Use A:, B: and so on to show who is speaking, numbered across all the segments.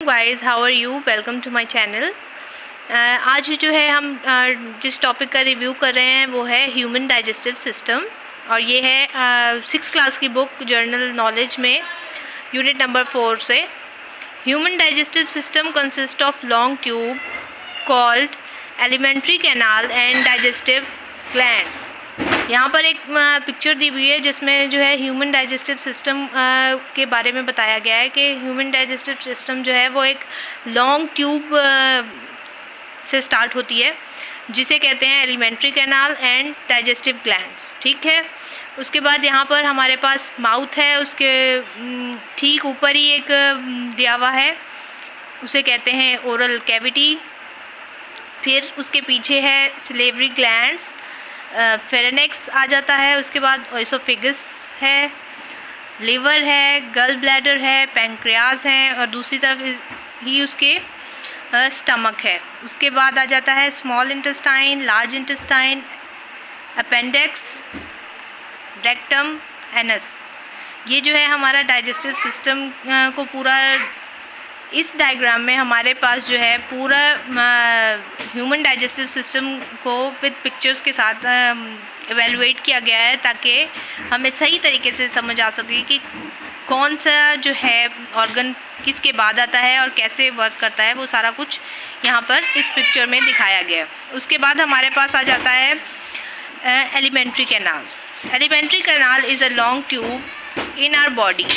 A: Guys, how are you? Welcome to my channel. आज जो है हम जिस टॉपिक का रिव्यू कर रहे हैं वो है ह्यूमन डाइजेस्टिव सिस्टम, और ये है 6th क्लास की बुक जर्नल नॉलेज में यूनिट नंबर 4 से। Human digestive system consist of long tube called alimentary canal and digestive glands. यहाँ पर एक पिक्चर दी हुई है जिसमें जो है ह्यूमन डाइजेस्टिव सिस्टम के बारे में बताया गया है कि ह्यूमन डाइजेस्टिव सिस्टम जो है वो एक लॉन्ग ट्यूब से स्टार्ट होती है जिसे कहते हैं alimentary canal and digestive glands. ठीक है, उसके बाद यहाँ पर हमारे पास माउथ है, उसके ठीक ऊपर ही एक दिया हुआ है, उसे कहते हैं ओरल कैविटी। फिर उसके पीछे है सिलेवरी ग्लैंड्स, फेरेनेक्स आ जाता है। उसके बाद ओएसोफेगस है, लिवर है, गल ब्लैडर है, पैंक्रियाज है, और दूसरी तरफ ही उसके स्टमक है। उसके बाद आ जाता है small intestine, large intestine, appendix, rectum, anus. ये जो है हमारा डाइजेस्टिव सिस्टम को पूरा इस डायग्राम में हमारे पास जो है पूरा ह्यूमन डाइजेस्टिव सिस्टम को विद पिक्चर्स के साथ एवेलुएट किया गया है ताकि हमें सही तरीके से समझ आ सके कि कौन सा जो है ऑर्गन किसके बाद आता है और कैसे वर्क करता है। वो सारा कुछ यहाँ पर इस पिक्चर में दिखाया गया है। उसके बाद हमारे पास आ जाता है alimentary canal. Alimentary canal is a long tube in our body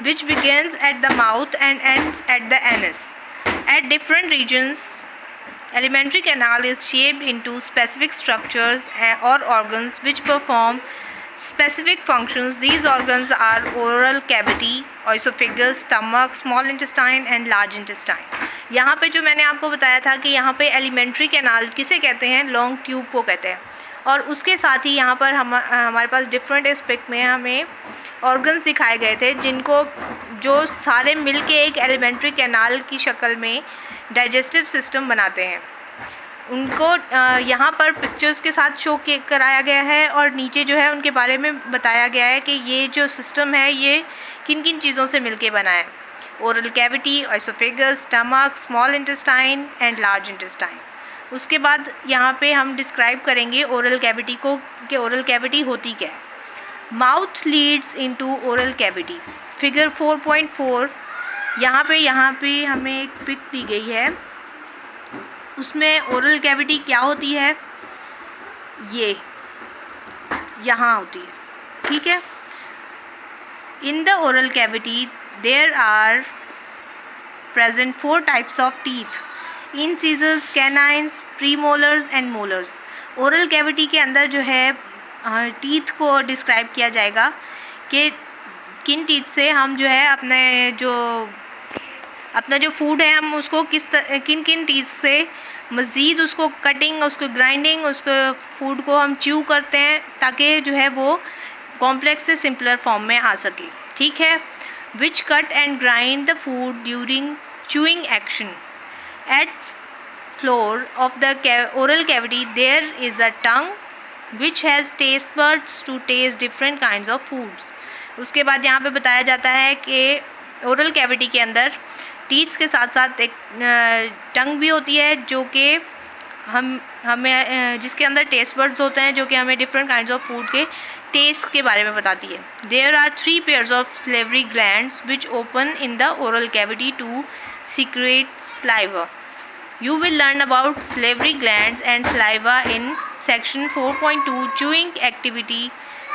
A: which begins at the mouth and ends at the anus. At different regions, alimentary canal is shaped into specific structures or organs which perform specific functions. These organs are oral cavity, esophagus, stomach, small intestine and large intestine. यहाँ पे जो मैंने आपको बताया था कि यहाँ पे एलिमेंट्री कैनाल किसे कहते हैं, लॉन्ग ट्यूब को कहते हैं। और उसके साथ ही यहाँ पर हमारे पास डिफरेंट एस्पेक्ट में हमें ऑर्गन्स दिखाए गए थे जिनको जो सारे मिलके एक एलिमेंट्री कैनाल की शक्ल में डाइजेस्टिव सिस्टम बनाते हैं। उनको यहाँ पर पिक्चर्स के साथ शो कराया गया है और नीचे जो है उनके बारे में बताया गया है कि ये जो सिस्टम है ये किन किन चीज़ों से मिलके बना है। Oral cavity, oesophagus, stomach, small intestine and large intestine. उसके बाद यहाँ पे हम डिस्क्राइब करेंगे ओरल कैविटी को कि ओरल कैविटी होती क्या है। Mouth Leeds into oral cavity. Figure 4.4 यहाँ पे हमें एक पिक दी गई है, उसमें ओरल कैविटी क्या होती है ये यहाँ होती है। ठीक है, in the oral cavity there are present 4 types of teeth, incisors, canines, premolars and molars. Oral cavity के अंदर जो है टीथ को डिस्क्राइब किया जाएगा कि किन टीथ से हम जो है अपना जो फूड है हम उसको किन किन टीथ से मज़ीद उसको कटिंग, उसको ग्राइंडिंग, उसको फूड को हम च्यू करते हैं ताकि जो है वो कॉम्प्लेक्स से सिंपलर फॉर्म में आ सके। ठीक है, which cut and grind the food during chewing action. At floor of the oral cavity there is a tongue which has taste buds to taste different kinds of foods. उसके बाद यहाँ पे बताया जाता है कि ओरल कैविटी के अंदर टीथ्स के साथ साथ एक टंग भी होती है जो कि हमें जिसके अंदर टेस्ट बर्ड्स होते हैं जो कि हमें डिफरेंट काइंड्स ऑफ फूड के टेस्ट के बारे में बताती है। There are 3 pairs of salivary glands which open in the oral cavity to secrete saliva. You will learn about salivary glands and saliva in section 4.2. Chewing activity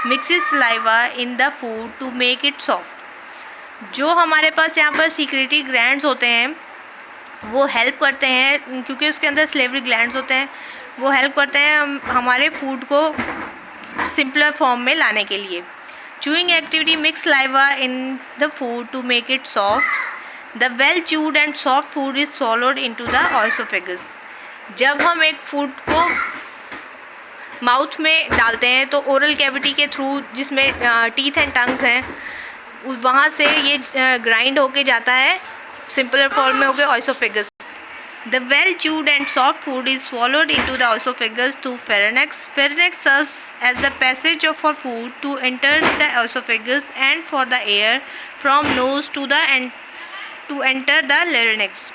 A: mixes saliva in the food to make it soft. जो हमारे पास यहाँ पर secretory glands होते हैं वो help करते हैं, क्योंकि उसके अंदर सलेवरी ग्लैंड्स होते हैं, वो हेल्प करते हैं हमारे फूड को सिंपलर फॉर्म में लाने के लिए। Chewing activity mix saliva in the food to make it soft. The well chewed and soft food is swallowed into the esophagus. जब हम एक फूड को माउथ में डालते हैं तो ओरल कैविटी के थ्रू जिसमें टीथ एंड टंग्स हैं वहाँ से ये ग्राइंड होके जाता है, सिंपलर फॉर्म में होके esophagus. The well chewed and soft food is swallowed into the esophagus to pharynx. Pharynx serves as the passage for food to enter the esophagus and for the air from nose to the to enter the larynx.